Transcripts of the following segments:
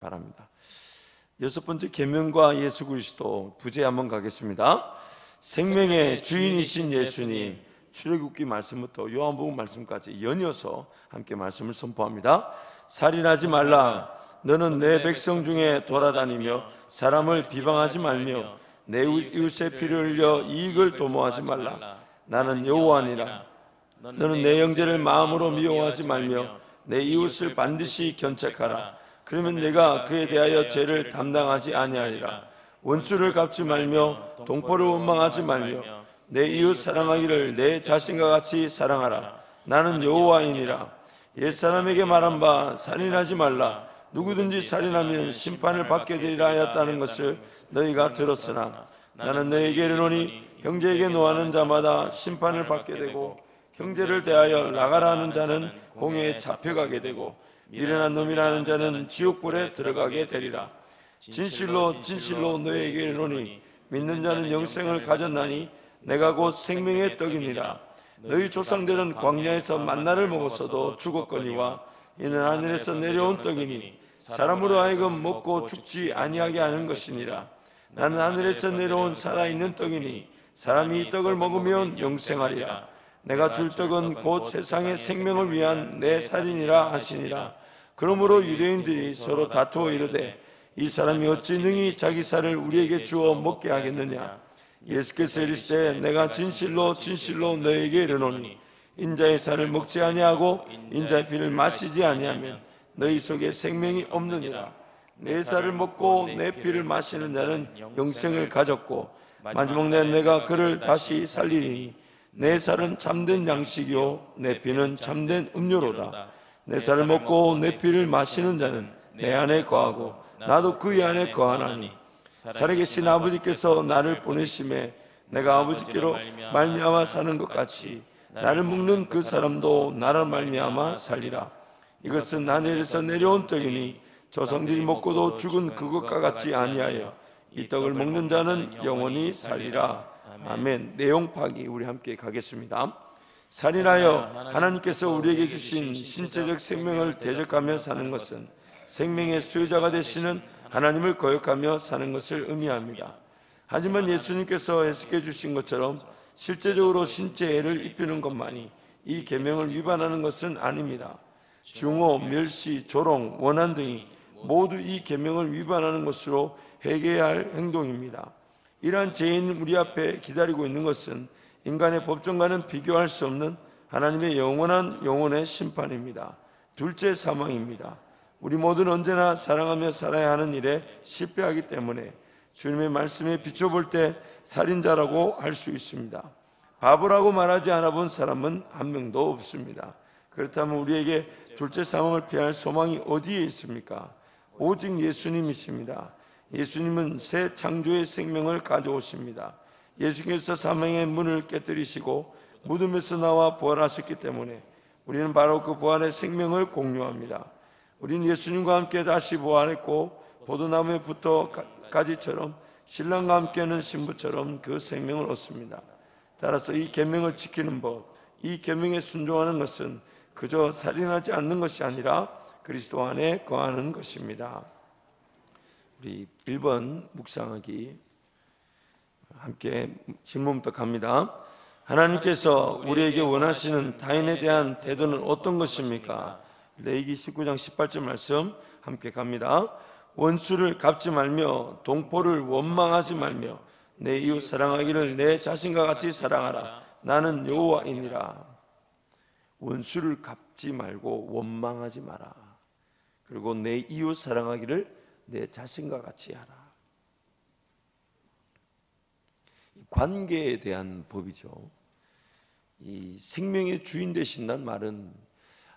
바랍니다. 여섯 번째 계명과 예수 그리스도 부제 한번 가겠습니다. 생명의 주인이신 예수님, 출애굽기 말씀부터 요한복음 말씀까지 연이어서 함께 말씀을 선포합니다. 살인하지 말라. 너는 내 백성 중에 돌아다니며 사람을 비방하지 말며 내 이웃의 피를 흘려 이익을 도모하지 말라. 나는 여호와니라. 너는 내 형제를 마음으로 미워하지 말며 내 이웃을 반드시 견책하라. 그러면 내가 그에 대하여 죄를 담당하지 아니하리라. 원수를 갚지 말며 동포를 원망하지 말며 내 이웃 사랑하기를 내 자신과 같이 사랑하라. 나는 여호와이니라. 옛사람에게 말한 바 살인하지 말라. 누구든지 살인하면 심판을 받게 되리라 하였다는 것을 너희가 들었으나 나는 너희에게 이르노니 형제에게 노하는 자마다 심판을 받게 되고 형제를 대하여 나가라 하는 자는 공회에 잡혀가게 되고 미련한 놈이라는 자는 지옥불에 들어가게 되리라. 진실로 진실로 너희에게 이르노니 믿는 자는 영생을 가졌나니 내가 곧 생명의 떡이니라. 너희 조상들은 광야에서 만나를 먹었어도 죽었거니와 이는 하늘에서 내려온 떡이니 사람으로 하여금 먹고 죽지 아니하게 하는 것이니라. 나는 하늘에서 내려온 살아있는 떡이니 사람이 이 떡을 먹으면 영생하리라. 내가 줄 떡은 곧 세상의 생명을 위한 내 살이니라 하시니라. 그러므로 유대인들이 서로 다투어 이르되 이 사람이 어찌 능히 자기 살을 우리에게 주어 먹게 하겠느냐. 예수께서 이르시되 내가 진실로 진실로 너희에게 이르노니 인자의 살을 먹지 아니하고 인자의 피를 마시지 아니하면 너희 속에 생명이 없느니라. 내 살을 먹고 내 피를 마시는 자는 영생을 가졌고 마지막 날 내가 그를 다시 살리리니 내 살은 참된 양식이요 내 피는 참된 음료로다. 내 살을 먹고 내 피를 마시는 자는 내 안에 거하고 나도 그의 안에 거하나니 살아계신 아버지께서 나를 보내심에 내가 아버지께로 말미암아 사는 것 같이 나를 먹는 그 사람도 나를 말미암아 살리라. 이것은 하늘에서 내려온 떡이니 조상들이 먹고도 죽은 그것과 같지 아니하여 이 떡을 먹는 자는 영원히 살리라. 아멘. 내용 파악이 우리 함께 가겠습니다. 살인하여 하나님께서 우리에게 주신 신체적 생명을 대적하며 사는 것은 생명의 수요자가 되시는 하나님을 거역하며 사는 것을 의미합니다. 하지만 예수님께서 해석해 주신 것처럼 실제적으로 신체애를 입히는 것만이 이 계명을 위반하는 것은 아닙니다. 중호, 멸시, 조롱, 원한 등이 모두 이 계명을 위반하는 것으로 회개해야 할 행동입니다. 이러한 죄인 우리 앞에 기다리고 있는 것은 인간의 법정과는 비교할 수 없는 하나님의 영원의 심판입니다. 둘째, 사망입니다. 우리 모두는 언제나 사랑하며 살아야 하는 일에 실패하기 때문에 주님의 말씀에 비춰볼 때 살인자라고 할 수 있습니다. 바보라고 말하지 않아 본 사람은 한 명도 없습니다. 그렇다면 우리에게 둘째 사망을 피할 소망이 어디에 있습니까? 오직 예수님이십니다. 예수님은 새 창조의 생명을 가져오십니다. 예수께서 사망의 문을 깨뜨리시고 무덤에서 나와 부활하셨기 때문에 우리는 바로 그 부활의 생명을 공유합니다. 우리는 예수님과 함께 다시 부활했고 포도나무에 붙어 가지처럼 신랑과 함께하는 신부처럼 그 생명을 얻습니다. 따라서 이 계명을 지키는 법, 이 계명에 순종하는 것은 그저 살인하지 않는 것이 아니라 그리스도 안에 거하는 것입니다. 우리 1번 묵상하기 함께 질문부터 갑니다. 하나님께서 우리에게 원하시는 타인에 대한 태도는 어떤 것입니까? 레위기 19장 18절 말씀 함께 갑니다. 원수를 갚지 말며 동포를 원망하지 말며 내 이웃 사랑하기를 내 자신과 같이 사랑하라. 나는 여호와이니라. 원수를 갚지 말고 원망하지 마라. 그리고 내 이웃 사랑하기를 내 자신과 같이 하라. 관계에 대한 법이죠. 이 생명의 주인 되신다는 말은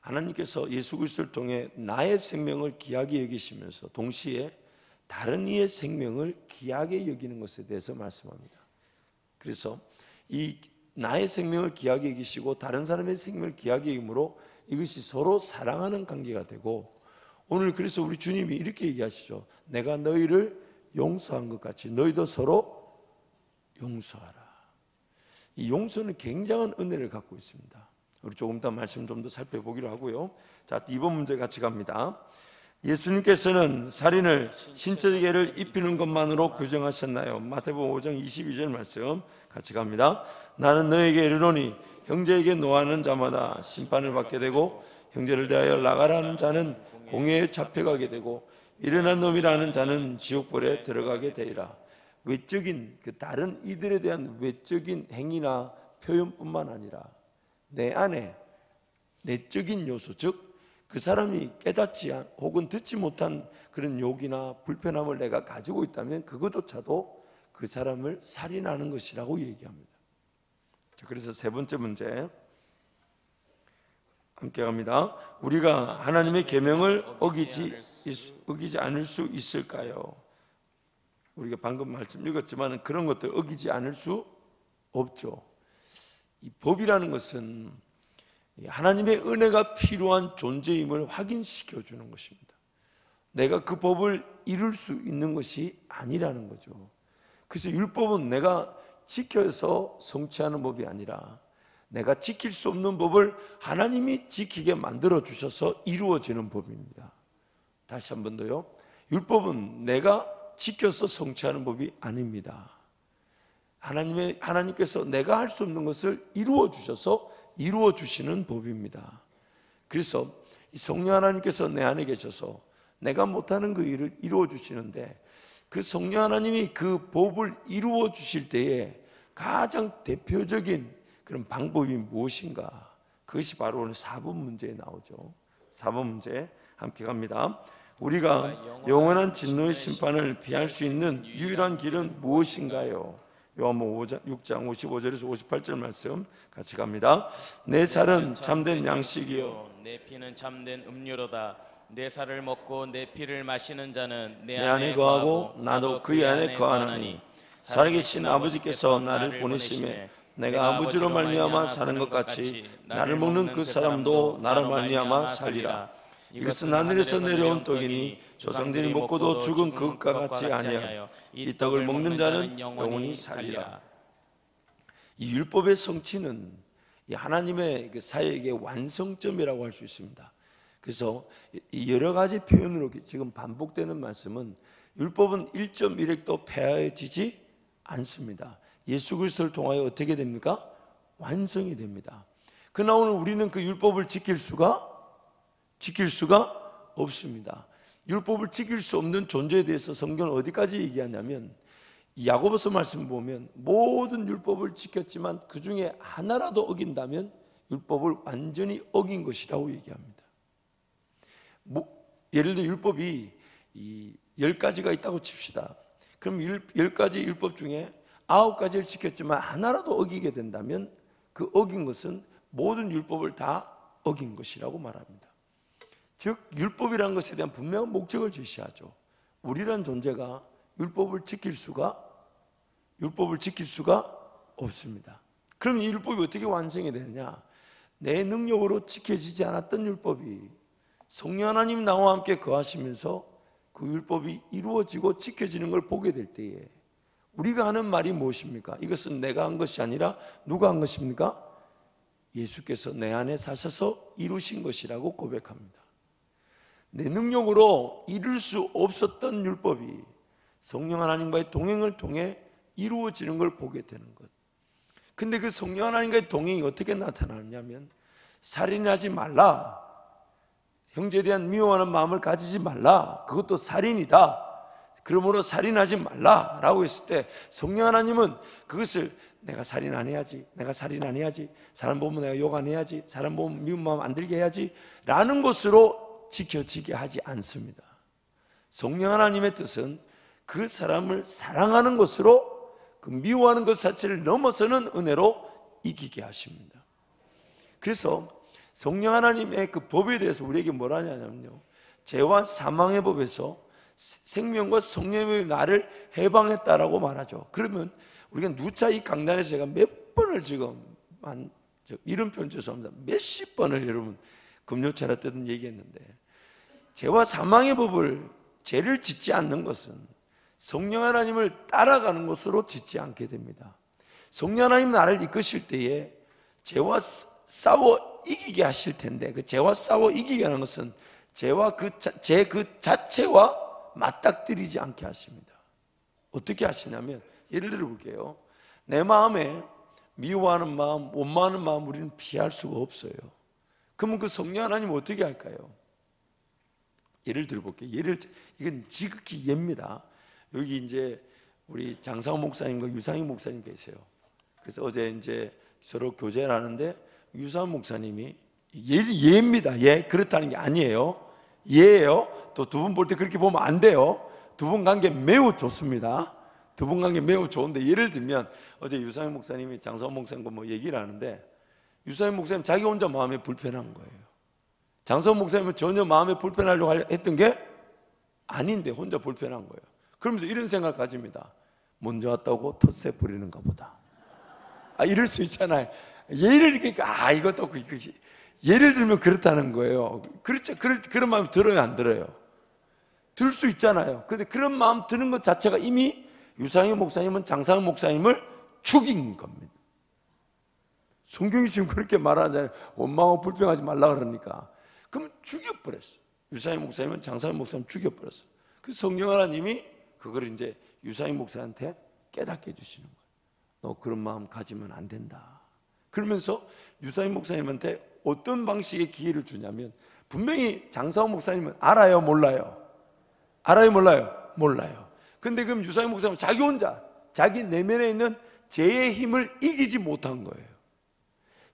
하나님께서 예수 그리스도를 통해 나의 생명을 귀하게 여기시면서 동시에 다른 이의 생명을 귀하게 여기는 것에 대해서 말씀합니다. 그래서 이 나의 생명을 귀하게 여기시고 다른 사람의 생명을 귀하게 여김으로 이것이 서로 사랑하는 관계가 되고, 오늘 그래서 우리 주님이 이렇게 얘기하시죠. 내가 너희를 용서한 것 같이 너희도 서로 용서하라. 이 용서는 굉장한 은혜를 갖고 있습니다. 우리 조금 더 말씀 좀 더 살펴보기로 하고요. 자, 2번 문제 같이 갑니다. 예수님께서는 살인을 신체적 해를 입히는 것만으로 규정하셨나요? 마태복음 5장 22절 말씀 같이 갑니다. 나는 너에게 이르노니 형제에게 노하는 자마다 심판을 받게 되고 형제를 대하여 나가라 하는 자는 공회에 잡혀가게 되고 미련한 놈이라는 자는 지옥불에 들어가게 되리라. 외적인 그 다른 이들에 대한 외적인 행위나 표현뿐만 아니라 내 안에 내적인 요소, 즉 그 사람이 깨닫지 혹은 듣지 못한 그런 욕이나 불편함을 내가 가지고 있다면 그것조차도 그 사람을 살인하는 것이라고 얘기합니다. 자, 그래서 세 번째 문제 함께 갑니다. 우리가 하나님의 계명을 어기지 않을 수 있을까요? 우리가 방금 말씀 읽었지만 그런 것들 어기지 않을 수 없죠. 이 법이라는 것은 하나님의 은혜가 필요한 존재임을 확인시켜 주는 것입니다. 내가 그 법을 이룰 수 있는 것이 아니라는 거죠. 그래서 율법은 내가 지켜서 성취하는 법이 아니라 내가 지킬 수 없는 법을 하나님이 지키게 만들어 주셔서 이루어지는 법입니다. 다시 한 번 더요. 율법은 내가 지켜서 성취하는 법이 아닙니다. 하나님께서 내가 할 수 없는 것을 이루어 주셔서 이루어 주시는 법입니다. 그래서 성령 하나님께서 내 안에 계셔서 내가 못하는 그 일을 이루어 주시는데 그 성령 하나님이 그 법을 이루어 주실 때에 가장 대표적인 그런 방법이 무엇인가? 그것이 바로 오늘 4번 문제에 나오죠. 4번 문제 함께 갑니다. 우리가 영원한 진노의 심판을 피할 수 있는 유일한 길은 무엇인가요? 요한복음 6장 55절에서 58절 말씀 같이 갑니다. 내 살은 참된 양식이요 내 피는 참된 음료로다. 내 살을 먹고 내 피를 마시는 자는 내 안에 거하고 나도 그의 안에 거하나니 살아계신 아버지께서 나를 보내심에 내가 아버지로 말미암아 사는 것 같이 나를 먹는 그 사람도 나로 말미암아 살리라. 이것은 하늘에서 내려온 떡이니 조상들이 먹고도 죽은 그것과 같이 아니하여 이 떡을 먹는 자는 영원히 살리라. 이 율법의 성취는 하나님의 사역의 완성점이라고 할 수 있습니다. 그래서 여러 가지 표현으로 지금 반복되는 말씀은 율법은 1.1획도 폐하여지지 않습니다. 예수 그리스도를 통하여 어떻게 됩니까? 완성이 됩니다. 그러나 오늘 우리는 그 율법을 지킬 수가 없습니다. 율법을 지킬 수 없는 존재에 대해서 성경은 어디까지 얘기하냐면 야고보서 말씀 보면 모든 율법을 지켰지만 그 중에 하나라도 어긴다면 율법을 완전히 어긴 것이라고 얘기합니다. 예를 들어 율법이 10가지가 있다고 칩시다. 그럼 10가지 율법 중에 9가지를 지켰지만 하나라도 어기게 된다면 그 어긴 것은 모든 율법을 다 어긴 것이라고 말합니다. 즉 율법이라는 것에 대한 분명한 목적을 제시하죠. 우리란 존재가 율법을 지킬 수가 없습니다. 그럼 이 율법이 어떻게 완성이 되느냐? 내 능력으로 지켜지지 않았던 율법이 성령 하나님 나와 함께 거하시면서 그 율법이 이루어지고 지켜지는 걸 보게 될 때에 우리가 하는 말이 무엇입니까? 이것은 내가 한 것이 아니라 누가 한 것입니까? 예수께서 내 안에 사셔서 이루신 것이라고 고백합니다. 내 능력으로 이룰 수 없었던 율법이 성령 하나님과의 동행을 통해 이루어지는 걸 보게 되는 것. 근데 그 성령 하나님과의 동행이 어떻게 나타나느냐면 살인하지 말라, 형제에 대한 미워하는 마음을 가지지 말라, 그것도 살인이다, 그러므로 살인하지 말라 라고 했을 때 성령 하나님은 그것을 내가 살인 안 해야지, 내가 살인 안 해야지, 사람 보면 내가 욕 안 해야지, 사람 보면 미운 마음 안 들게 해야지 라는 것으로 지켜지게 하지 않습니다. 성령 하나님의 뜻은 그 사람을 사랑하는 것으로 그 미워하는 것 자체를 넘어서는 은혜로 이기게 하십니다. 그래서 성령 하나님의 그 법에 대해서 우리에게 뭐라 하냐면요, 죄와 사망의 법에서 생명과 성령의 법이 나를 해방했다라고 말하죠. 그러면 우리가 누차 이 강단에서 제가 몇 번을 지금 이런 표현 죄송합니다, 몇십 번을 여러분 금요철 때든 얘기했는데, 죄와 사망의 법을 죄를 짓지 않는 것은 성령 하나님을 따라가는 것으로 짓지 않게 됩니다. 성령 하나님 나를 이끄실 때에 죄와 싸워 이기게 하실 텐데, 그 죄와 싸워 이기게 하는 것은 죄와 죄 그 자체와 맞닥뜨리지 않게 하십니다. 어떻게 하시냐면, 예를 들어 볼게요. 내 마음에 미워하는 마음, 원망하는 마음 우리는 피할 수가 없어요. 그러면 그 성령 하나님은 어떻게 할까요? 예를 들어 볼게요. 이건 지극히 예입니다. 여기 이제 우리 장사호 목사님과 유상희 목사님 계세요. 그래서 어제 이제 서로 교제를 하는데 유상희 목사님이 예입니다. 예, 그렇다는 게 아니에요. 예예요. 또 두 분 볼 때 그렇게 보면 안 돼요. 두 분 관계 매우 좋습니다. 두 분 관계 매우 좋은데, 예를 들면 어제 유상희 목사님이 장사호 목사님과 뭐 얘기를 하는데, 유상희 목사님 자기 혼자 마음에 불편한 거예요. 장사호 목사님은 전혀 마음에 불편하려고 했던 게 아닌데 혼자 불편한 거예요. 그러면서 이런 생각 가집니다. 먼저 왔다고 텃세 부리는가 보다. 이럴 수 있잖아요. 예를 그러니까 이것도 예를 들면 그렇다는 거예요. 그렇죠. 그런 마음 들어요, 안 들어요? 들 수 있잖아요. 근데 그런 마음 드는 것 자체가 이미 유상희 목사님은 장사호 목사님을 죽인 겁니다. 성경이 지금 그렇게 말하잖아요. 원망하고 불평하지 말라 그러니까. 그럼 죽여버렸어. 유상희 목사님은 장사호 목사님 죽여버렸어. 그 성령 하나님이 그걸 이제 유상희 목사한테 깨닫게 해주시는 거예요. 너 그런 마음 가지면 안 된다. 그러면서 유상희 목사님한테 어떤 방식의 기회를 주냐면, 분명히 장사호 목사님은 알아요, 몰라요? 알아요, 몰라요? 몰라요. 근데 그럼 유상희 목사님은 자기 혼자 자기 내면에 있는 죄의 힘을 이기지 못한 거예요.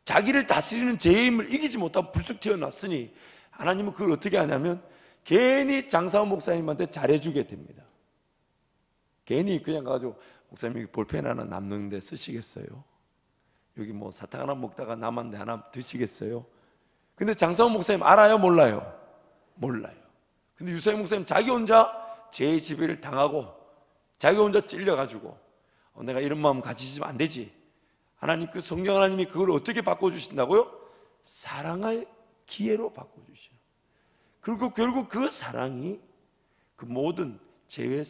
자기를 다스리는 죄의 힘을 이기지 못하고 불쑥 튀어났으니 하나님은 그걸 어떻게 하냐면 괜히 장사호 목사님한테 잘해주게 됩니다. 괜히 그냥 가가지고 목사님 볼펜 하나 남는데 쓰시겠어요? 여기 뭐 사탕 하나 먹다가 남았는데 하나 드시겠어요? 근데 장사호 목사님 알아요, 몰라요? 몰라요. 근데 유상희 목사님 자기 혼자 죄의 지배를 당하고 자기 혼자 찔려가지고 내가 이런 마음 가지시면 안 되지. 하나님, 그 성령 하나님이 그걸 어떻게 바꿔주신다고요? 사랑할 기회로 바꿔주시는. 그리고 결국 그 사랑이 그 모든 죄의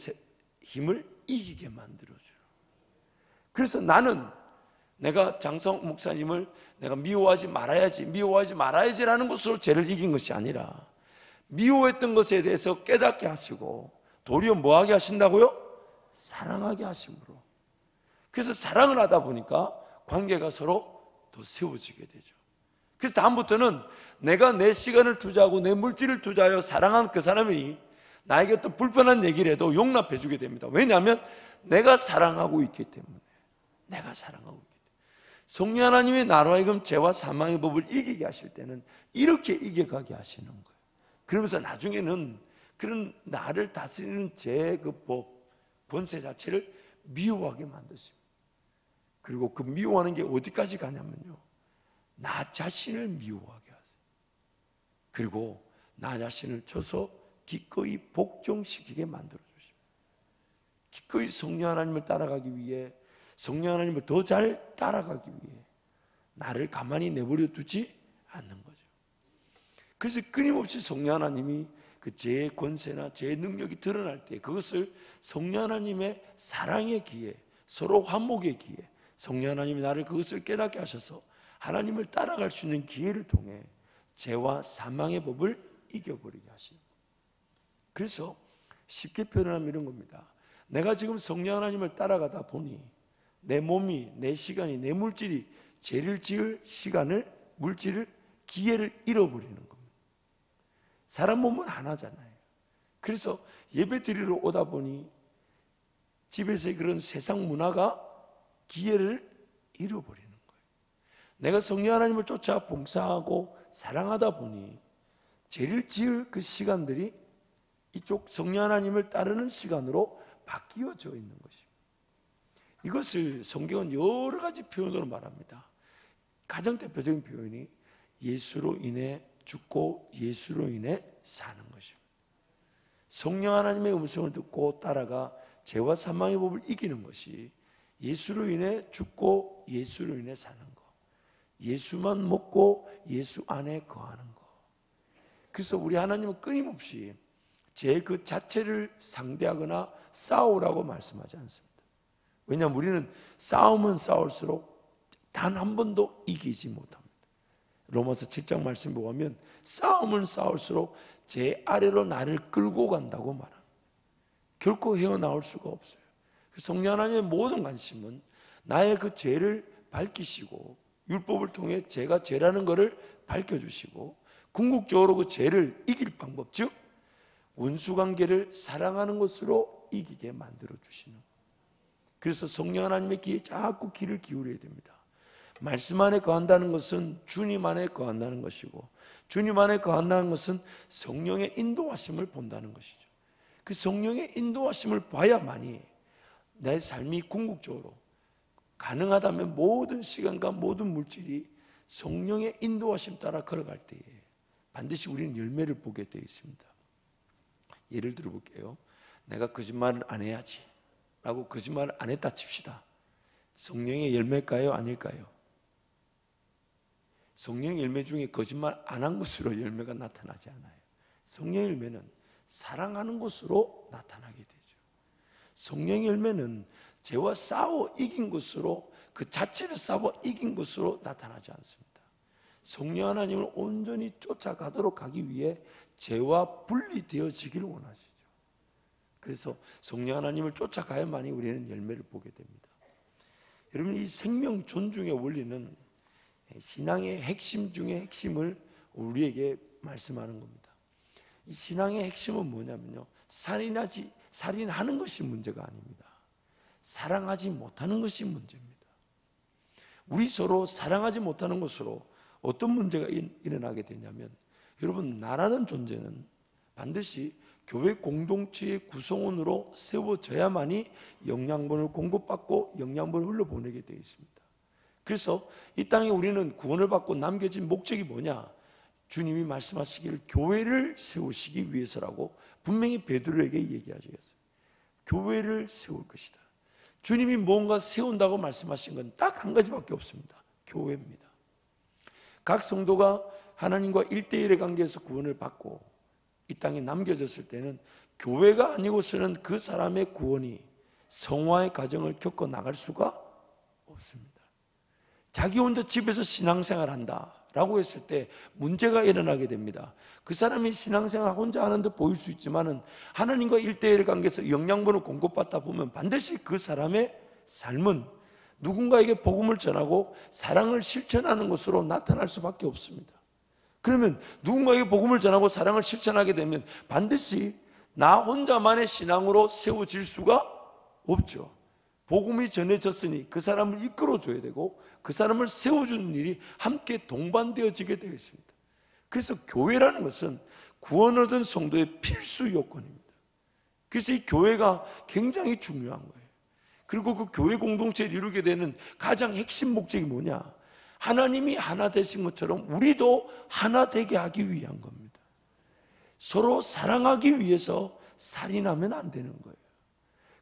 힘을 이기게 만들어줘요. 그래서 나는 내가 장사호 목사님을 내가 미워하지 말아야지라는 것으로 죄를 이긴 것이 아니라, 미워했던 것에 대해서 깨닫게 하시고 도리어 뭐하게 하신다고요? 사랑하게 하심으로. 그래서 사랑을 하다 보니까 관계가 서로 더 세워지게 되죠. 그래서 다음부터는 내가 내 시간을 투자하고 내 물질을 투자하여 사랑한 그 사람이 나에게 또 불편한 얘기를 해도 용납해 주게 됩니다. 왜냐하면 내가 사랑하고 있기 때문에. 내가 사랑하고 있기 때문에. 성령 하나님이 나로 하여금 죄와 사망의 법을 이기게 하실 때는 이렇게 이겨가게 하시는 거예요. 그러면서 나중에는 그런 나를 다스리는 죄의 그 법, 권세 자체를 미워하게 만드십니다. 그리고 그 미워하는 게 어디까지 가냐면요, 나 자신을 미워하게 하세요. 그리고 나 자신을 쳐서 기꺼이 복종시키게 만들어 주십니다. 기꺼이 성령 하나님을 따라가기 위해, 성령 하나님을 더 잘 따라가기 위해 나를 가만히 내버려 두지 않는 거죠. 그래서 끊임없이 성령 하나님이 그 죄의 권세나 죄의 능력이 드러날 때 그것을 성령 하나님의 사랑의 기회, 서로 화목의 기회, 성령 하나님이 나를 그것을 깨닫게 하셔서 하나님을 따라갈 수 있는 기회를 통해 죄와 사망의 법을 이겨버리게 하십니다. 그래서 쉽게 표현하면 이런 겁니다. 내가 지금 성령 하나님을 따라가다 보니 내 몸이, 내 시간이, 내 물질이 죄를 지을 시간을, 물질을, 기회를 잃어버리는 겁니다. 사람 몸은 하나잖아요. 그래서 예배 드리러 오다 보니 집에서의 그런 세상 문화가 기회를 잃어버리는 거예요. 내가 성령 하나님을 쫓아 봉사하고 사랑하다 보니 죄를 지을 그 시간들이 이쪽 성령 하나님을 따르는 시간으로 바뀌어져 있는 것입니다. 이것을 성경은 여러 가지 표현으로 말합니다. 가장 대표적인 표현이 예수로 인해 죽고 예수로 인해 사는 것입니다. 성령 하나님의 음성을 듣고 따라가 죄와 사망의 법을 이기는 것이 예수로 인해 죽고 예수로 인해 사는 것, 예수만 먹고 예수 안에 거하는 것. 그래서 우리 하나님은 끊임없이 죄 그 자체를 상대하거나 싸우라고 말씀하지 않습니다. 왜냐하면 우리는 싸우면 싸울수록 단 한 번도 이기지 못합니다. 로마서 7장 말씀 보면 싸움은 싸울수록 제 아래로 나를 끌고 간다고 말합니다. 결코 헤어나올 수가 없어요. 성령 하나님의 모든 관심은 나의 그 죄를 밝히시고 율법을 통해 죄가 죄라는 것을 밝혀주시고 궁극적으로 그 죄를 이길 방법, 즉 원수관계를 사랑하는 것으로 이기게 만들어 주시는 거예요. 그래서 성령 하나님의 귀에 자꾸 귀를 기울여야 됩니다. 말씀 안에 거한다는 것은 주님 안에 거한다는 것이고, 주님 안에 거한다는 것은 성령의 인도하심을 본다는 것이죠. 그 성령의 인도하심을 봐야만이 내 삶이 궁극적으로 가능하다면 모든 시간과 모든 물질이 성령의 인도하심 따라 걸어갈 때에 반드시 우리는 열매를 보게 되어 있습니다. 예를 들어 볼게요. 내가 거짓말을 안 해야지 라고 거짓말을 안 했다 칩시다. 성령의 열매일까요? 아닐까요? 성령의 열매 중에 거짓말 안 한 것으로 열매가 나타나지 않아요. 성령의 열매는 사랑하는 것으로 나타나게 되죠. 성령의 열매는 죄와 싸워 이긴 것으로, 그 자체를 싸워 이긴 것으로 나타나지 않습니다. 성령 하나님을 온전히 쫓아가도록 하기 위해 죄와 분리되어지기를 원하시죠. 그래서 성령 하나님을 쫓아가야만이 우리는 열매를 보게 됩니다. 여러분, 이 생명 존중의 원리는 신앙의 핵심 중의 핵심을 우리에게 말씀하는 겁니다. 이 신앙의 핵심은 뭐냐면요, 살인하는 것이 문제가 아닙니다. 사랑하지 못하는 것이 문제입니다. 우리 서로 사랑하지 못하는 것으로 어떤 문제가 일어나게 되냐면, 여러분, 나라는 존재는 반드시 교회 공동체의 구성원으로 세워져야만이 영양분을 공급받고 영양분을 흘려보내게 되어 있습니다. 그래서 이 땅에 우리는 구원을 받고 남겨진 목적이 뭐냐? 주님이 말씀하시기를 교회를 세우시기 위해서라고 분명히 베드로에게 얘기하시겠어요. 교회를 세울 것이다. 주님이 뭔가 세운다고 말씀하신 건 딱 한 가지밖에 없습니다. 교회입니다. 각 성도가 하나님과 1대1의 관계에서 구원을 받고 이 땅에 남겨졌을 때는 교회가 아니고서는 그 사람의 구원이 성화의 과정을 겪어 나갈 수가 없습니다. 자기 혼자 집에서 신앙생활 한다 라고 했을 때 문제가 일어나게 됩니다. 그 사람이 신앙생활 혼자 하는 듯 보일 수 있지만은 하나님과 1대1의 관계에서 영양분을 공급받다 보면 반드시 그 사람의 삶은 누군가에게 복음을 전하고 사랑을 실천하는 것으로 나타날 수밖에 없습니다. 그러면 누군가에게 복음을 전하고 사랑을 실천하게 되면 반드시 나 혼자만의 신앙으로 세워질 수가 없죠. 복음이 전해졌으니 그 사람을 이끌어줘야 되고 그 사람을 세워주는 일이 함께 동반되어지게 되어 있습니다. 그래서 교회라는 것은 구원 얻은 성도의 필수 요건입니다. 그래서 이 교회가 굉장히 중요한 거예요. 그리고 그 교회 공동체를 이루게 되는 가장 핵심 목적이 뭐냐? 하나님이 하나 되신 것처럼 우리도 하나 되게 하기 위한 겁니다. 서로 사랑하기 위해서 살인하면 안 되는 거예요.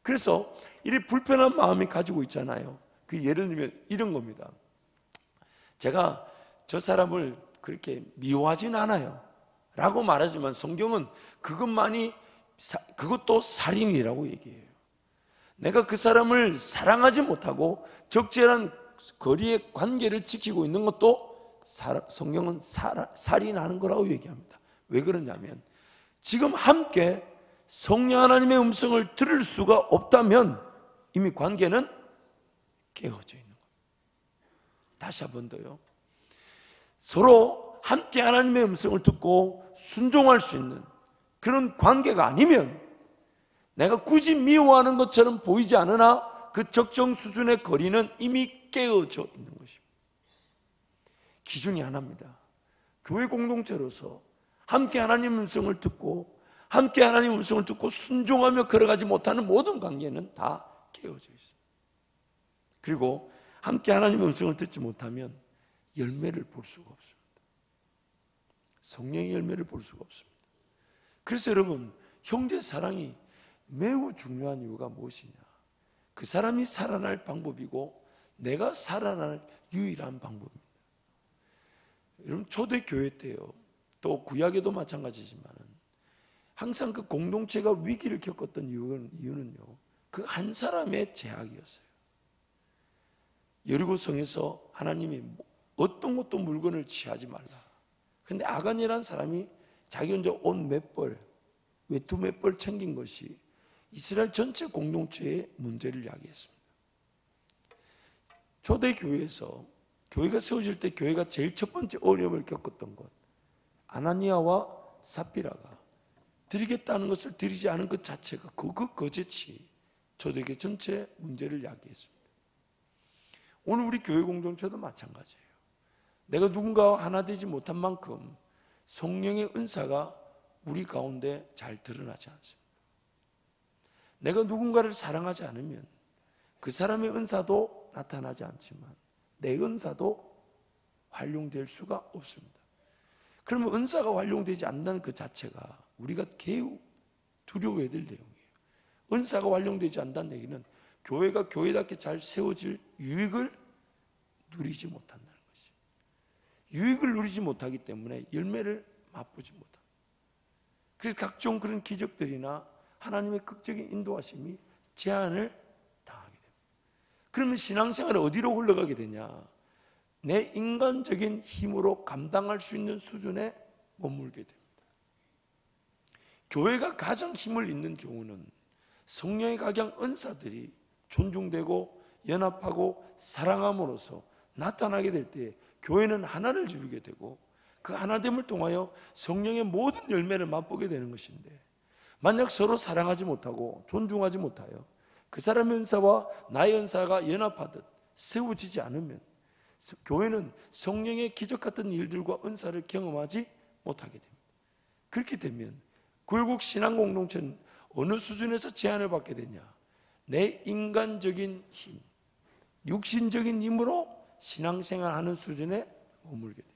그래서 이 불편한 마음이 가지고 있잖아요. 그 예를 들면 이런 겁니다. 제가 저 사람을 그렇게 미워하진 않아요 라고 말하지만 성경은 그것도 살인이라고 얘기해요. 내가 그 사람을 사랑하지 못하고 적절한 거리의 관계를 지키고 있는 것도 성경은 살인하는 거라고 얘기합니다. 왜 그러냐면 지금 함께 성령 하나님의 음성을 들을 수가 없다면 이미 관계는 깨어져 있는 겁니다. 다시 한 번 더요. 서로 함께 하나님의 음성을 듣고 순종할 수 있는 그런 관계가 아니면 내가 굳이 미워하는 것처럼 보이지 않으나 그 적정 수준의 거리는 이미 깨어져 있는 것입니다. 기준이 하나입니다. 교회 공동체로서 함께 하나님의 음성을 듣고 함께 하나님의 음성을 듣고 순종하며 걸어가지 못하는 모든 관계는 다 깨어져 있습니다. 그리고 함께 하나님의 음성을 듣지 못하면 열매를 볼 수가 없습니다. 성령의 열매를 볼 수가 없습니다. 그래서 여러분, 형제 사랑이 매우 중요한 이유가 무엇이냐? 그 사람이 살아날 방법이고 내가 살아날 유일한 방법입니다. 여러분, 초대교회 때요, 또 구약에도 마찬가지지만 항상 그 공동체가 위기를 겪었던 이유는요, 그 한 사람의 제약이었어요. 여리고성에서 하나님이 어떤 것도 물건을 취하지 말라. 근데 아간이라는 사람이 자기 혼자 옷 몇 벌, 외투 몇 벌 챙긴 것이 이스라엘 전체 공동체의 문제를 야기했습니다. 초대교회에서 교회가 세워질 때 교회가 제일 첫 번째 어려움을 겪었던 것, 아나니아와 삽비라가 드리겠다는 것을 드리지 않은 것 자체가 그 거짓이 초대교회 전체 문제를 야기했습니다. 오늘 우리 교회 공동체도 마찬가지예요. 내가 누군가와 하나 되지 못한 만큼 성령의 은사가 우리 가운데 잘 드러나지 않습니다. 내가 누군가를 사랑하지 않으면 그 사람의 은사도 나타나지 않지만 내 은사도 활용될 수가 없습니다. 그러면 은사가 활용되지 않는다는 그 자체가 우리가 매우 두려워해야 될 내용이에요. 은사가 활용되지 않는다는 얘기는 교회가 교회답게 잘 세워질 유익을 누리지 못한다는 것이. 유익을 누리지 못하기 때문에 열매를 맛보지 못합니다. 그래서 각종 그런 기적들이나 하나님의 극적인 인도하심이 제한을 당하게 됩니다. 그러면 신앙생활은 어디로 흘러가게 되냐? 내 인간적인 힘으로 감당할 수 있는 수준에 머물게 됩니다. 교회가 가장 힘을 잇는 경우는 성령의 각양 은사들이 존중되고 연합하고 사랑함으로써 나타나게 될 때 교회는 하나를 이루게 되고 그 하나됨을 통하여 성령의 모든 열매를 맛보게 되는 것인데, 만약 서로 사랑하지 못하고 존중하지 못하여 그 사람의 은사와 나의 은사가 연합하듯 세워지지 않으면 교회는 성령의 기적 같은 일들과 은사를 경험하지 못하게 됩니다. 그렇게 되면 결국 신앙 공동체는 어느 수준에서 제한을 받게 되냐? 내 인간적인 힘, 육신적인 힘으로 신앙생활하는 수준에 머물게 됩니다.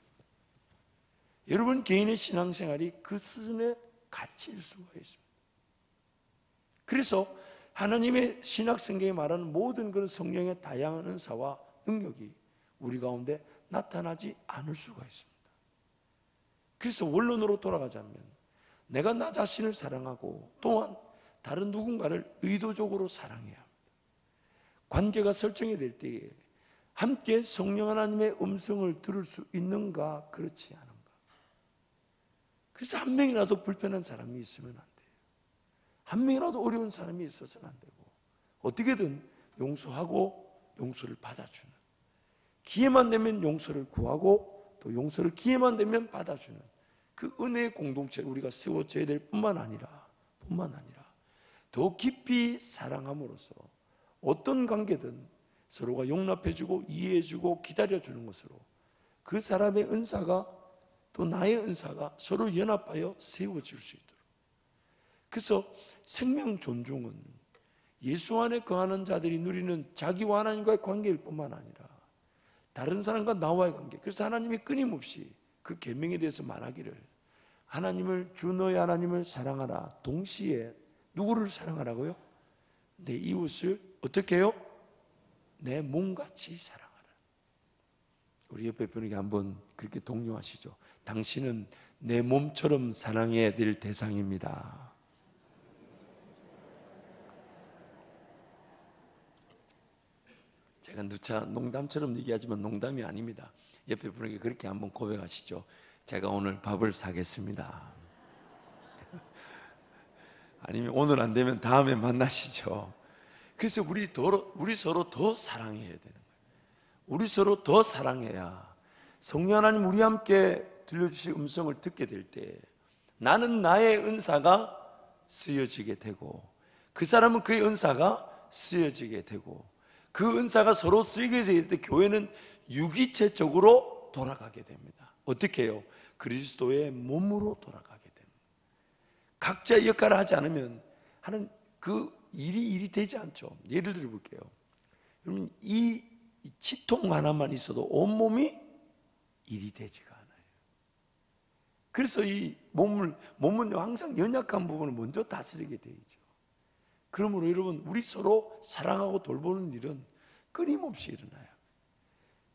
여러분 개인의 신앙생활이 그 수준에 갇힐 수가 있습니다. 그래서 하나님의 신학 성경에 말하는 모든 그런 성령의 다양한 은사와 능력이 우리 가운데 나타나지 않을 수가 있습니다. 그래서 원론으로 돌아가자면 내가 나 자신을 사랑하고 또한 다른 누군가를 의도적으로 사랑해야 합니다. 관계가 설정이 될 때에 함께 성령 하나님의 음성을 들을 수 있는가 그렇지 않은가. 그래서 한 명이라도 불편한 사람이 있으면 안 돼요. 한 명이라도 어려운 사람이 있어서는 안 되고 어떻게든 용서하고 용서를 받아주는, 기회만 되면 용서를 구하고 또 용서를 기회만 되면 받아주는 그 은혜의 공동체를 우리가 세워져야 될 뿐만 아니라 더 깊이 사랑함으로써 어떤 관계든 서로가 용납해주고 이해해주고 기다려주는 것으로 그 사람의 은사가 또 나의 은사가 서로 연합하여 세워질 수 있도록. 그래서 생명 존중은 예수 안에 거하는 자들이 누리는 자기와 하나님과의 관계일 뿐만 아니라 다른 사람과 나와의 관계. 그래서 하나님이 끊임없이 그 계명에 대해서 말하기를 하나님을 주 너의 하나님을 사랑하라. 동시에 누구를 사랑하라고요? 내 이웃을 어떻게 해요? 내 몸같이 사랑하라. 우리 옆에 분에게 한번 그렇게 독려하시죠. 당신은 내 몸처럼 사랑해야 될 대상입니다. 제가 누차 농담처럼 얘기하지만 농담이 아닙니다. 옆에 분에게 그렇게 한번 고백하시죠. 제가 오늘 밥을 사겠습니다. 아니면 오늘 안 되면 다음에 만나시죠. 그래서 우리 서로 더 사랑해야 되는 거예요. 우리 서로 더 사랑해야 성령 하나님 우리 함께 들려주실 음성을 듣게 될 때 나는 나의 은사가 쓰여지게 되고 그 사람은 그의 은사가 쓰여지게 되고 그 은사가 서로 쓰이게 될 때 교회는 유기체적으로 돌아가게 됩니다. 어떻게 해요? 그리스도의 몸으로 돌아가게 됩니다. 각자의 역할을 하지 않으면 하는 그 일이 되지 않죠. 예를 들어 볼게요. 여러분 이 치통 하나만 있어도 온몸이 일이 되지가 않아요. 그래서 이 몸은 항상 연약한 부분을 먼저 다스리게 되어 있죠. 그러므로 여러분 우리 서로 사랑하고 돌보는 일은 끊임없이 일어나요.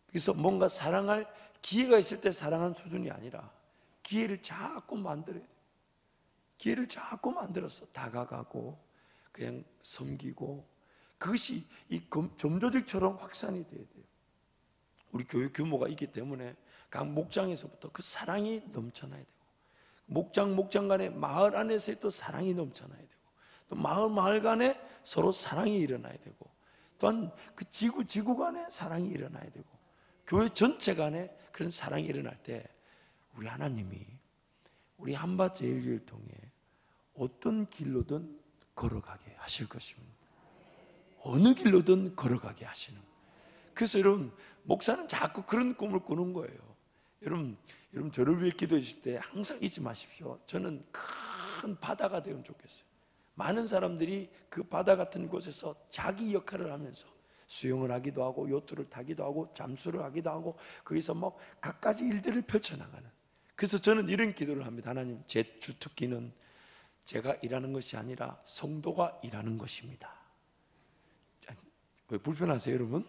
그래서 뭔가 사랑할 기회가 있을 때 사랑하는 수준이 아니라 기회를 자꾸 만들어야 돼요. 기회를 자꾸 만들어서 다가가고 그냥 섬기고 그것이 이 점조직처럼 확산이 돼야 돼요. 우리 교회 규모가 있기 때문에 각 목장에서부터 그 사랑이 넘쳐나야 되고 목장 간에, 마을 안에서의 또 사랑이 넘쳐나야 되고, 또 마을 간에 서로 사랑이 일어나야 되고, 또한 그 지구 간에 사랑이 일어나야 되고, 교회 전체 간에 그런 사랑이 일어날 때 우리 하나님이 우리 한밭제일교회를 통해 어떤 길로든 걸어가게 하실 것입니다. 어느 길로든 걸어가게 하시는 거예요. 그래서 여러분, 목사는 자꾸 그런 꿈을 꾸는 거예요. 여러분 저를 위해 기도해 주실 때 항상 잊지 마십시오. 저는 큰 바다가 되면 좋겠어요. 많은 사람들이 그 바다 같은 곳에서 자기 역할을 하면서 수영을 하기도 하고, 요트를 타기도 하고, 잠수를 하기도 하고, 거기서 막 갖가지 일들을 펼쳐나가는. 그래서 저는 이런 기도를 합니다. 하나님, 제 주특기는 제가 일하는 것이 아니라 성도가 일하는 것입니다. 왜 불편하세요, 여러분?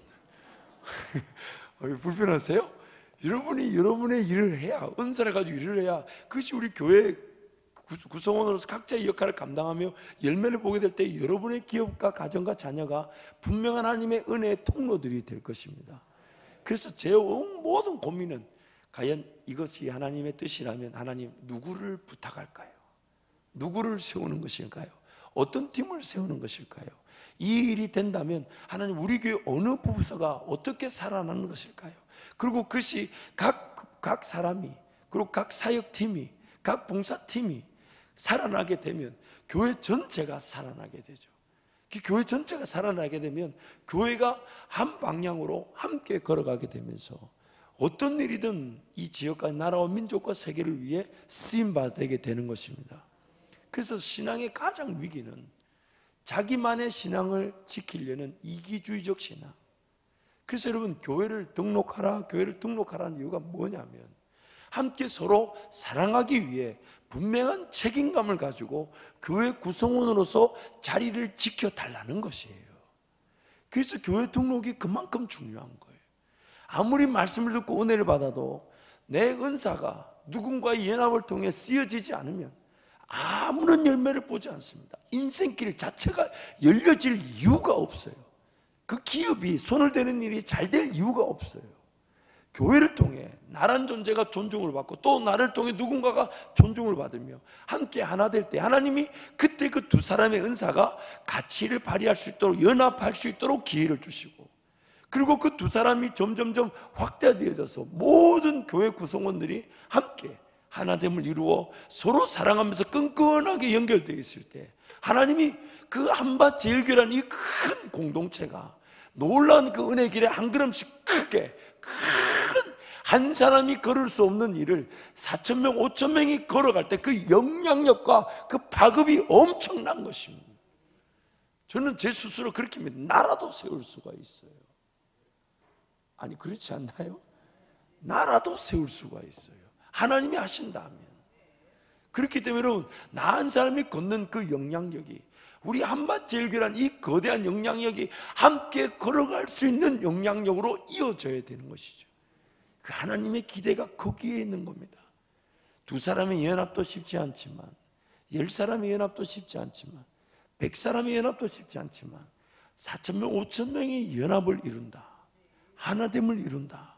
왜 불편하세요? 여러분이 여러분의 일을 해야, 은사를 가지고 일을 해야, 그것이 우리 교회 구성원으로서 각자의 역할을 감당하며 열매를 보게 될 때 여러분의 기업과 가정과 자녀가 분명한 하나님의 은혜의 통로들이 될 것입니다. 그래서 제 모든 고민은 과연 이것이 하나님의 뜻이라면 하나님 누구를 부탁할까요? 누구를 세우는 것일까요? 어떤 팀을 세우는 것일까요? 이 일이 된다면 하나님 우리 교회 어느 부서가 어떻게 살아나는 것일까요? 그리고 그것이 각 사람이, 그리고 각 사역팀이, 각 봉사팀이 살아나게 되면 교회 전체가 살아나게 되죠. 그 교회 전체가 살아나게 되면 교회가 한 방향으로 함께 걸어가게 되면서 어떤 일이든 이 지역과 나라와 민족과 세계를 위해 쓰임받게 되는 것입니다. 그래서 신앙의 가장 위기는 자기만의 신앙을 지키려는 이기주의적 신앙. 그래서 여러분, 교회를 등록하라는 이유가 뭐냐면 함께 서로 사랑하기 위해 분명한 책임감을 가지고 교회 구성원으로서 자리를 지켜달라는 것이에요. 그래서 교회 등록이 그만큼 중요한 거예요. 아무리 말씀을 듣고 은혜를 받아도 내 은사가 누군가의 연합을 통해 쓰여지지 않으면 아무런 열매를 보지 않습니다. 인생길 자체가 열려질 이유가 없어요. 그 기업이, 손을 대는 일이 잘 될 이유가 없어요. 교회를 통해 나란 존재가 존중을 받고 또 나를 통해 누군가가 존중을 받으며 함께 하나 될 때 하나님이 그때 그 두 사람의 은사가 가치를 발휘할 수 있도록, 연합할 수 있도록 기회를 주시고, 그리고 그 두 사람이 점점점 확대되어져서 모든 교회 구성원들이 함께 하나됨을 이루어 서로 사랑하면서 끈끈하게 연결되어 있을 때 하나님이 그 한밭제일교회라는 이 큰 공동체가 놀라운 그 은혜 길에 한 걸음씩 크게, 큰 한 사람이 걸을 수 없는 일을 4,000명, 5,000명이 걸어갈 때 그 영향력과 그 파급이 엄청난 것입니다. 저는 제 스스로 그렇게 믿습니다. 나라도 세울 수가 있어요. 아니, 그렇지 않나요? 나라도 세울 수가 있어요. 하나님이 하신다면. 그렇기 때문에 여러분, 나 한 사람이 걷는 그 영향력이, 우리 한밭제일교회란 이 거대한 영향력이 함께 걸어갈 수 있는 영향력으로 이어져야 되는 것이죠. 그 하나님의 기대가 거기에 있는 겁니다. 두 사람의 연합도 쉽지 않지만, 10사람의 연합도 쉽지 않지만, 100사람의 연합도 쉽지 않지만 4,000명, 5,000명의 연합을 이룬다, 하나됨을 이룬다,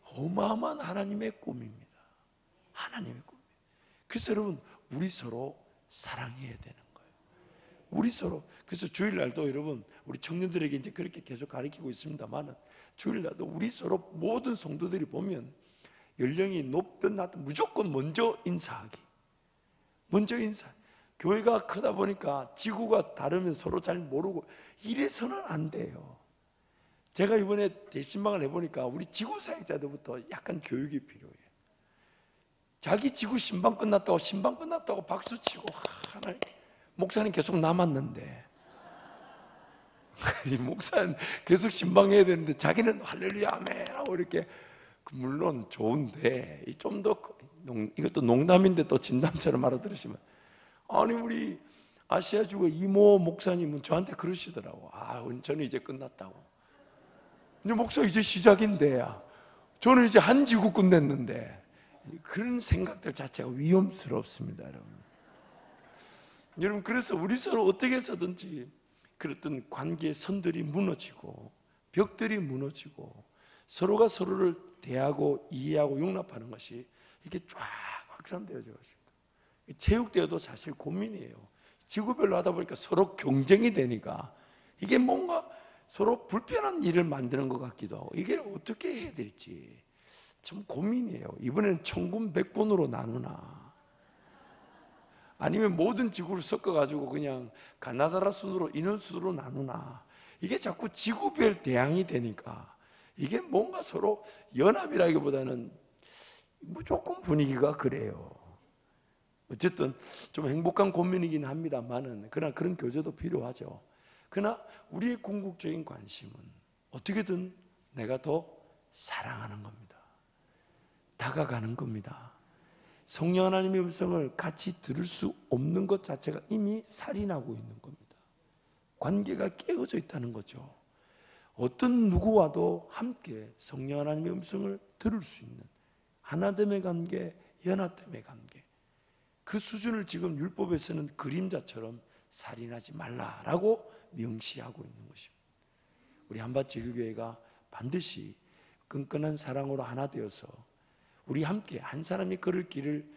어마어마한 하나님의 꿈입니다. 하나님의 꿈. 그래서 여러분, 우리 서로 사랑해야 되는 거예요. 우리 서로. 그래서 주일날도 여러분, 우리 청년들에게 이제 그렇게 계속 가르치고 있습니다만은, 주일날도 우리 서로 모든 성도들이 보면 연령이 높든 낮든 무조건 먼저 인사하기. 먼저 인사. 교회가 크다 보니까 지구가 다르면 서로 잘 모르고 이래서는 안 돼요. 제가 이번에 대신방을 해보니까 우리 지구 사역자들부터 약간 교육이 필요해요. 자기 지구 신방 끝났다고 박수치고, 하나님, 목사님 계속 남았는데, 이 목사는 계속 신방해야 되는데 자기는 할렐루야 아멘 하고 이렇게, 물론 좋은데 좀 더, 이것도 농담인데 또 진담처럼 알아들으시면, 아니 우리 아시아주가 이모 목사님은 저한테 그러시더라고. 저는 이제 끝났다고. 이제 목사 이제 시작인데, 저는 이제 한 지구 끝냈는데. 그런 생각들 자체가 위험스럽습니다, 여러분. 그래서 우리 서로 어떻게 해서든지 그랬던 관계의 선들이 무너지고 벽들이 무너지고 서로가 서로를 대하고 이해하고 용납하는 것이 이렇게 쫙 확산되어져 있습니다. 체육대회도 사실 고민이에요. 지구별로 하다 보니까 서로 경쟁이 되니까 이게 뭔가 서로 불편한 일을 만드는 것 같기도 하고, 이게 어떻게 해야 될지 참 고민이에요. 이번에는 천군 백본으로 나누나, 아니면 모든 지구를 섞어가지고 그냥 가나다라 순으로 인원수로 나누나, 이게 자꾸 지구별 대항이 되니까 이게 뭔가 서로 연합이라기보다는 무조건 분위기가 그래요. 어쨌든 좀 행복한 고민이긴 합니다만은, 그러나 그런 교제도 필요하죠. 그러나 우리의 궁극적인 관심은 어떻게든 내가 더 사랑하는 겁니다. 다가가는 겁니다. 성령 하나님의 음성을 같이 들을 수 없는 것 자체가 이미 살인하고 있는 겁니다. 관계가 깨어져 있다는 거죠. 어떤 누구와도 함께 성령 하나님의 음성을 들을 수 있는 하나됨의 관계, 연합됨의 관계, 그 수준을 지금 율법에서는 그림자처럼 살인하지 말라라고 명시하고 있는 것입니다. 우리 한밭제일교회가 반드시 끈끈한 사랑으로 하나 되어서 우리 함께 한 사람이 걸을 길을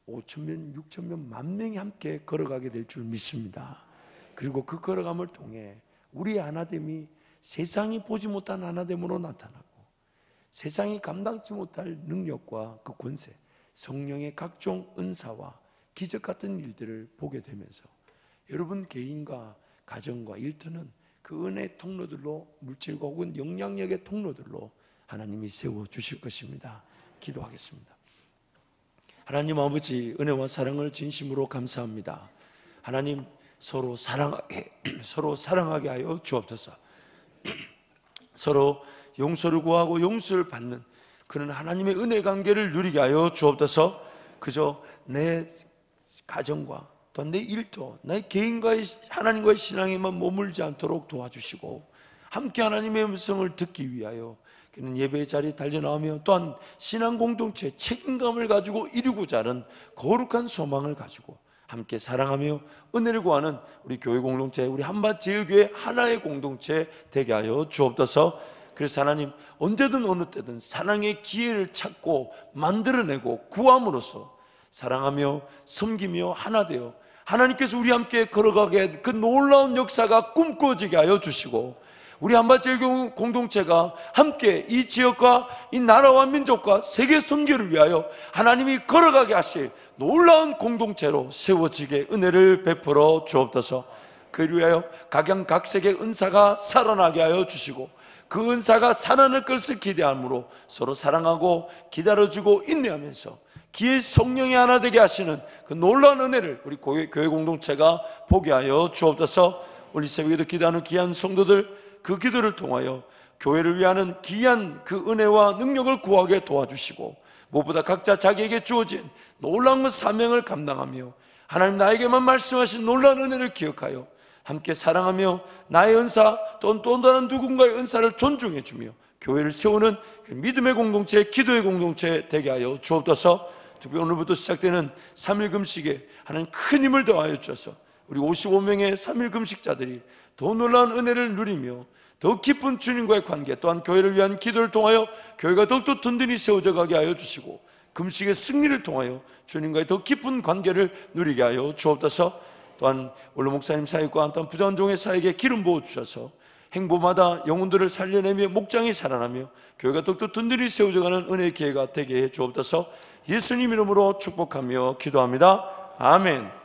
5,000명, 6,000명, 10,000명이 함께 걸어가게 될 줄 믿습니다. 그리고 그 걸어감을 통해 우리의 하나됨이 세상이 보지 못한 하나됨으로 나타나고, 세상이 감당치 못할 능력과 그 권세, 성령의 각종 은사와 기적 같은 일들을 보게 되면서 여러분 개인과 가정과 일터는 그 은혜의 통로들로, 물질과 혹은 영향력의 통로들로 하나님이 세워주실 것입니다. 기도하겠습니다. 하나님 아버지, 은혜와 사랑을 진심으로 감사합니다. 하나님, 서로 사랑하게 하여 주옵소서. 서로 용서를 구하고 용서를 받는 그런 하나님의 은혜 관계를 누리게 하여 주옵소서. 그저 내 가정과 또 내 일터, 내 개인과의 하나님과의 신앙에만 머물지 않도록 도와주시고, 함께 하나님의 음성을 듣기 위하여 그는 예배의 자리에 달려나오며, 또한 신앙 공동체의 책임감을 가지고 이루고자 하는 거룩한 소망을 가지고 함께 사랑하며 은혜를 구하는 우리 교회 공동체, 우리 한밭제일교회 하나의 공동체 되게 하여 주옵소서. 그래서 하나님, 언제든 어느 때든 사랑의 기회를 찾고 만들어내고 구함으로써 사랑하며 섬기며 하나 되어 하나님께서 우리 함께 걸어가게 그 놀라운 역사가 꿈꿔지게 하여 주시고, 우리 한밭제일교회 공동체가 함께 이 지역과 이 나라와 민족과 세계 선교를 위하여 하나님이 걸어가게 하실 놀라운 공동체로 세워지게 은혜를 베풀어 주옵소서. 그를 위하여 각양각색의 은사가 살아나게 하여 주시고, 그 은사가 살아날 것을 기대함으로 서로 사랑하고 기다려주고 인내하면서 기의 성령이 하나 되게 하시는 그 놀라운 은혜를 우리 교회 공동체가 보게 하여 주옵소서. 우리 새벽에도 기도하는 귀한 성도들, 그 기도를 통하여 교회를 위하는 귀한 그 은혜와 능력을 구하게 도와주시고, 무엇보다 각자 자기에게 주어진 놀라운 그 사명을 감당하며 하나님 나에게만 말씀하신 놀라운 은혜를 기억하여 함께 사랑하며 나의 은사 또는 또 다른 누군가의 은사를 존중해 주며 교회를 세우는 그 믿음의 공동체, 기도의 공동체 되게 하여 주옵소서. 특별히 오늘부터 시작되는 3일 금식에 하나님 큰 힘을 더하여 주셔서 우리 55명의 3일 금식자들이 더 놀라운 은혜를 누리며 더 깊은 주님과의 관계, 또한 교회를 위한 기도를 통하여 교회가 더욱더 든든히 세워져 가게 하여 주시고, 금식의 승리를 통하여 주님과의 더 깊은 관계를 누리게 하여 주옵소서. 또한 원로 목사님 사역과 또한 부자원 종의 사역에 기름 부어 주셔서 행보마다 영혼들을 살려내며 목장이 살아나며 교회가 더욱더 든든히 세워져가는 은혜의 기회가 되게 해 주옵소서. 예수님 이름으로 축복하며 기도합니다. 아멘.